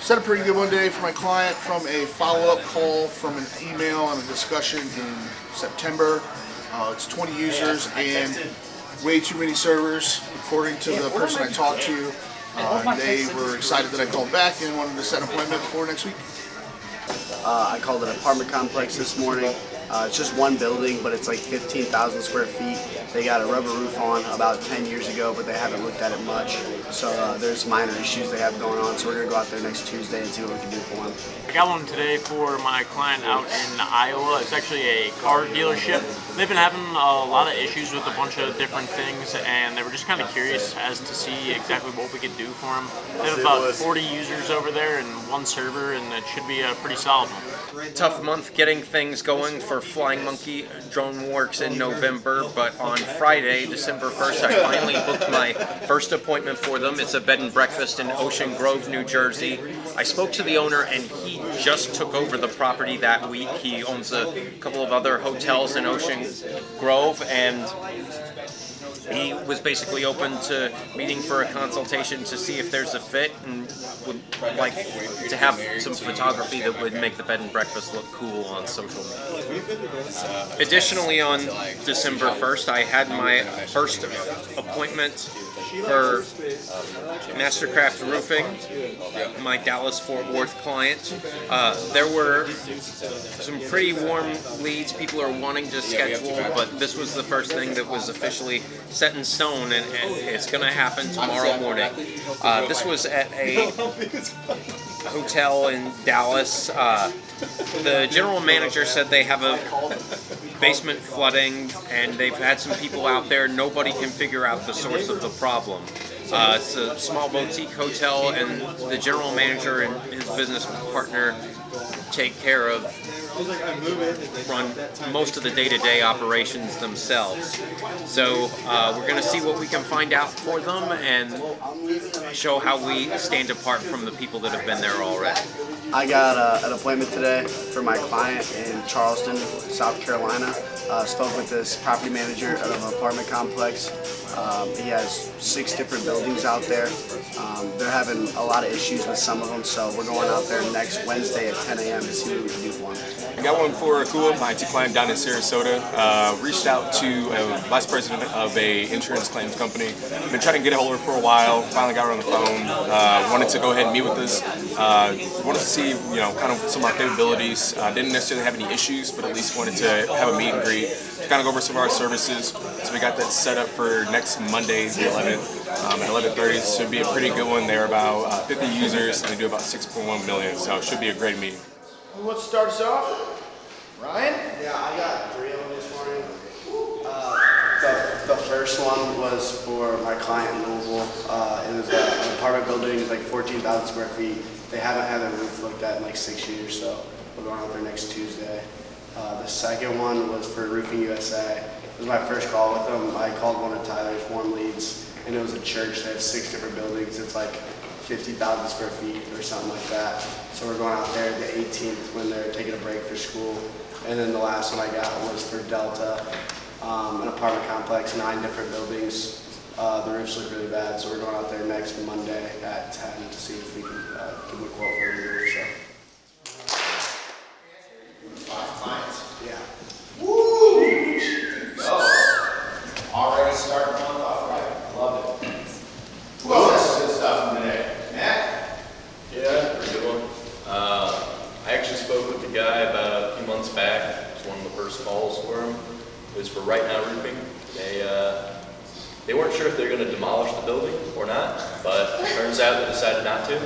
Set a pretty good one today for my client from a follow-up call from an email and a discussion in September. It's 20 users and way too many servers, according to the person I talked to. They were excited that I called back and wanted to set an appointment for next week. I called an apartment complex this morning. It's just one building, but it's like 15,000 square feet. They got a rubber roof on about 10 years ago, but they haven't looked at it much. So there's minor issues they have going on. So we're going to go out there next Tuesday and see what we can do for them. I got one today for my client out in Iowa. It's actually a car dealership. They've been having a lot of issues with a bunch of different things, and they were just kind of curious as to see exactly what we could do for them. They have about 40 users over there and one server, and it should be a pretty solid one. Tough month getting things going for Flying Monkey Drone Works in November, but on Friday, December 1st, I finally booked my first appointment for them. It's a bed and breakfast in Ocean Grove, New Jersey. I spoke to the owner, and he just took over the property that week. He owns a couple of other hotels in Ocean Grove, and he was basically open to meeting for a consultation to see if there's a fit, and would like to have some photography that would make the bed and breakfast look cool on social media. Additionally, on December 1st, I had my first appointment for Mastercraft Roofing, my Dallas-Fort Worth client. There were some pretty warm leads. People are wanting to schedule, but this was the first thing that was officially set in stone, and it's going to happen tomorrow morning. This was at a hotel in Dallas. The general manager said they have a basement flooding, and they've had some people out there. Nobody can figure out the source of the problem. It's a small boutique hotel, and the general manager and his business partner take care of, run most of the day-to-day operations themselves. So we're going to see what we can find out for them and show how we stand apart from the people that have been there already. I got an appointment today for my client in Charleston, South Carolina. Spoke with this property manager of an apartment complex. He has 6 different buildings out there. They're having a lot of issues with some of them, so we're going out there next Wednesday at 10 a.m. to see what we can do for them. I got one for Akua, my client down in Sarasota. Reached out to a vice president of a insurance claims company. Been trying to get a hold of her for a while. Finally got her on the phone. Wanted to go ahead and meet with us. Wanted to see, kind of some of our capabilities. Didn't necessarily have any issues, but at least wanted to have a meet and greet to kind of go over some of our services. So we got that set up for next Monday, the 11th, at 11:30. So should be a pretty good one. They're about 50 users, and they do about 6.1 million. So it should be a great meeting. Who wants to start us off? Ryan? Yeah, I got 3 of them this morning. The first one was for my client in Louisville. It was an apartment building, like 14,000 square feet. They haven't had their roof looked at in like 6 years, so we're going out there next Tuesday. The second one was for Roofing USA. It was my first call with them. I called one of Tyler's warm leads, and it was a church. They have 6 different buildings. It's like 50,000 square feet or something like that. So we're going out there the 18th when they're taking a break for school. And then the last one I got was for Delta, an apartment complex, 9 different buildings. The roofs look really bad, so we're going out there next Monday at 10 to see if we can give them a quote for the roof. So. 5 clients. Yeah. Woo! Go. Already starting the month off right. Love it. Who else has some good stuff from today? Matt? Yeah, pretty good one. I actually spoke with the guy about a few months back. It was one of the first calls for him. It was for Right Now Roofing. They weren't sure if they were going to demolish the building or not, but it turns out they decided not to.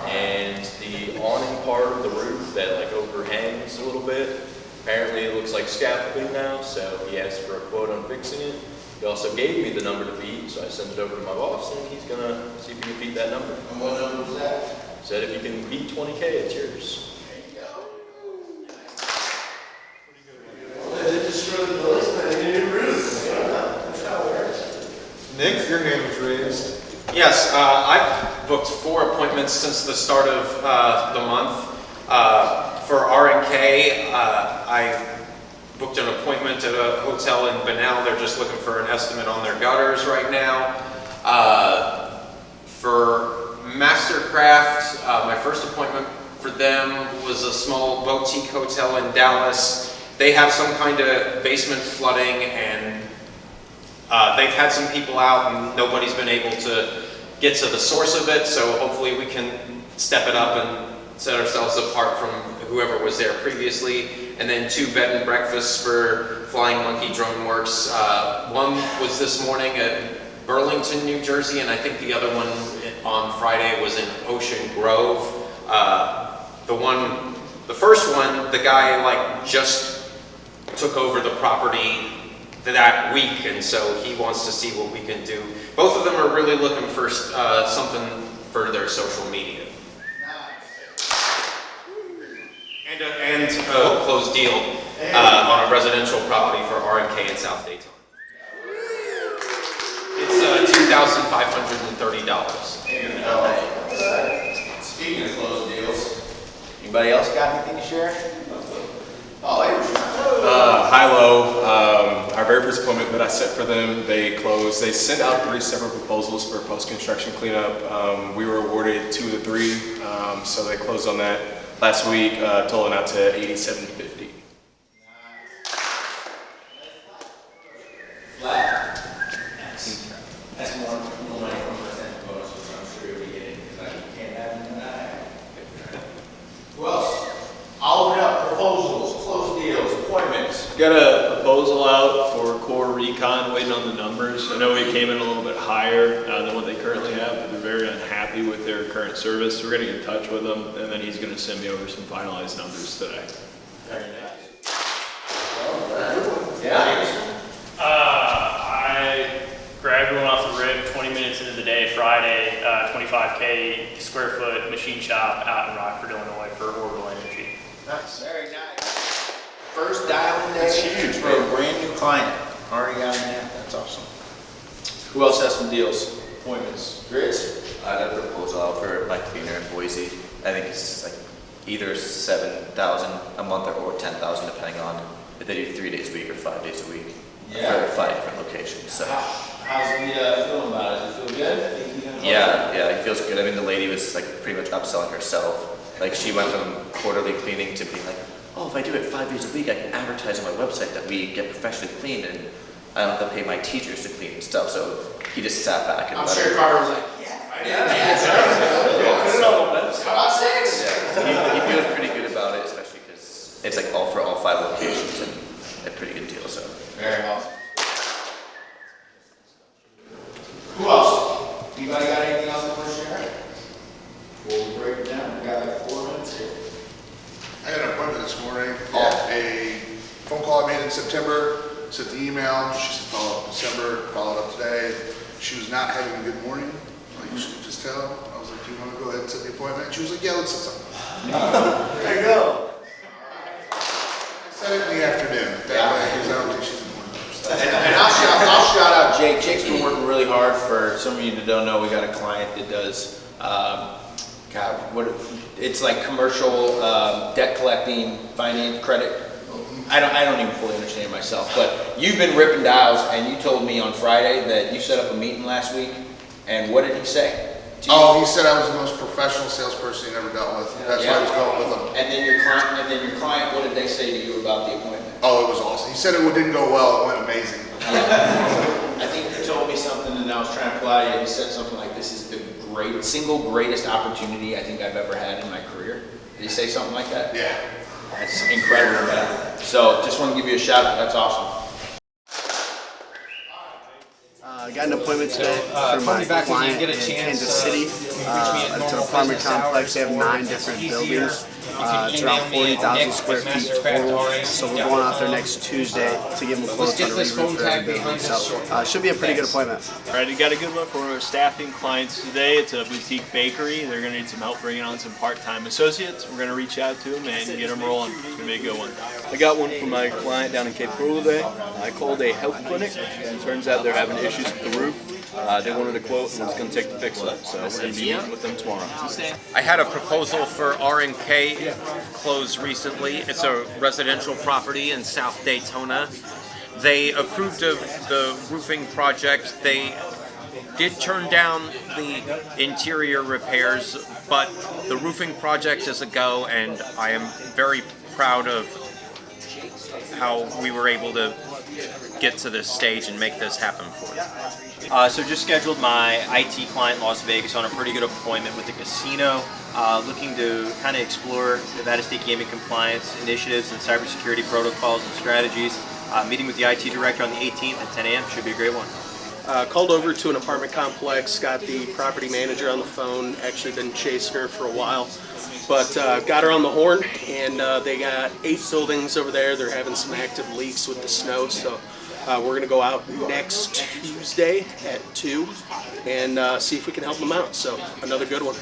And the awning part of the roof that like overhangs a little bit, apparently it looks like scaffolding now, so he asked for a quote on fixing it. He also gave me the number to beat, so I sent it over to my boss, and he's going to see if he can beat that number. And what number was that? Said if you can beat 20K, it's yours. They just throw the list and a new roof. That's how it works. Nick, your hand was raised. Yes, I've booked 4 appointments since the start of the month. For R&K, I booked an appointment at a hotel in Bunnell. They're just looking for an estimate on their gutters right now. For Mastercraft, my first appointment for them was a small boutique hotel in Dallas. They have some kind of basement flooding, and they've had some people out and nobody's been able to get to the source of it, so hopefully we can step it up and set ourselves apart from whoever was there previously. And then 2 bed and breakfasts for Flying Monkey Drone Works. One was this morning at Burlington, New Jersey, and I think the other one on Friday was in Ocean Grove. The first one, the guy like just took over the property that week, and so he wants to see what we can do. Both of them are really looking for something for their social media. And a closed deal on a residential property for R&K in South Dayton. It's $2,530. Speaking of closed deals, anybody else got anything to share? Oh, High-Low, our very first appointment that I set for them, they closed. They sent out 3 separate proposals for post-construction cleanup. We were awarded 2 of the 3, so they closed on that last week, totaling out to $87.50. That's more money from percent bonus, which I'm sure you'll be getting, because I can't have them. Who else? I'll open up proposals, closed deals, appointments. Got a proposal out for core recon, waiting on the numbers. I know we came in a little bit higher than what they currently have, but they're very unhappy with their current service. We're gonna get in touch with them, and then he's gonna send me over some finalized numbers today. Very nice. Yeah. I grabbed one off the rip 20 minutes into the day, Friday, 25K square foot machine shop out in Rockford, Illinois for Orbital Energy. That's very nice. First dialing day. That's huge for a brand new client. Already got in there. That's awesome. Who else has some deals? Appointments. Grizz? I got a proposal out for my cleaner in Boise. I think it's like either $7,000 a month or $10,000 depending on if they do 3 days a week or 5 days a week for 5 different locations. So. How's he feeling about it? Does it feel good? Yeah, he feels good. I mean, the lady was like pretty much upselling herself. Like she went from quarterly cleaning to being like, oh, if I do it 5 days a week, I can advertise on my website that we get professionally cleaned and I don't have to pay my teachers to clean and stuff. So he just sat back and I'm sure Carter was like, he feels pretty good about it, especially because it's like all for all 5 locations and a pretty good deal. So very awesome. Who else? Anybody got anything else they want to share? We'll break it down. We got like 4 minutes here. I got an appointment this morning off a phone call I made in September. Sent the email. She said follow up in December. Followed up today. She was not having a good morning. Like you should just tell. I was like, do you want to go ahead and set the appointment? She was like, yeah, let's set something. There you go. I set it in the afternoon. That way, because I don't think she's in the morning. And I'll shout out Jake. Jake's been working really hard. For some of you that don't know, we got a client that does, it's like commercial debt collecting, finance, credit. I don't even fully understand myself, but you've been ripping dials, and you told me on Friday that you set up a meeting last week, and what did he say? Oh, he said I was the most professional salesperson he ever dealt with. That's why I was going with him. And then your client, what did they say to you about the appointment? Oh, it was awesome. He said it didn't go well. It went amazing. I think he told me something, and I was trying to pull out of you. He said something like, "This is the single greatest opportunity I think I've ever had in my career." Did he say something like that? Yeah. That's incredible, man. So just want to give you a shout out. That's awesome. I got an appointment today for my client in Kansas City. It's an apartment complex. They have 9 different buildings. It's around 40,000 square feet total. So we're going out there next Tuesday to give them a quote on a reroof for every building. So should be a pretty good appointment. All right, we got a good one for our staffing clients today. It's a boutique bakery. They're going to need some help bringing on some part-time associates. We're going to reach out to them and get them rolling. It's going to be a good one. I got one for my client down in Cape Coral today. I called a health clinic. It turns out they're having issues with the roof. They wanted a quote and it's going to take to fix it. So we're going to be meeting with them tomorrow. I had a proposal for R&K closed recently. It's a residential property in South Daytona. They approved of the roofing project. They did turn down the interior repairs, but the roofing project is a go, and I am very proud of how we were able to get to this stage and make this happen for them. So just scheduled my IT client in Las Vegas on a pretty good appointment with the casino, looking to kind of explore Nevada State gaming compliance initiatives and cybersecurity protocols and strategies. Meeting with the IT director on the 18th at 10 a.m. should be a great one. Called over to an apartment complex, got the property manager on the phone, actually been chasing her for a while, but got her on the horn, and they got 8 buildings over there. They're having some active leaks with the snow, so we're going to go out next Tuesday at 2 and see if we can help them out. So another good one.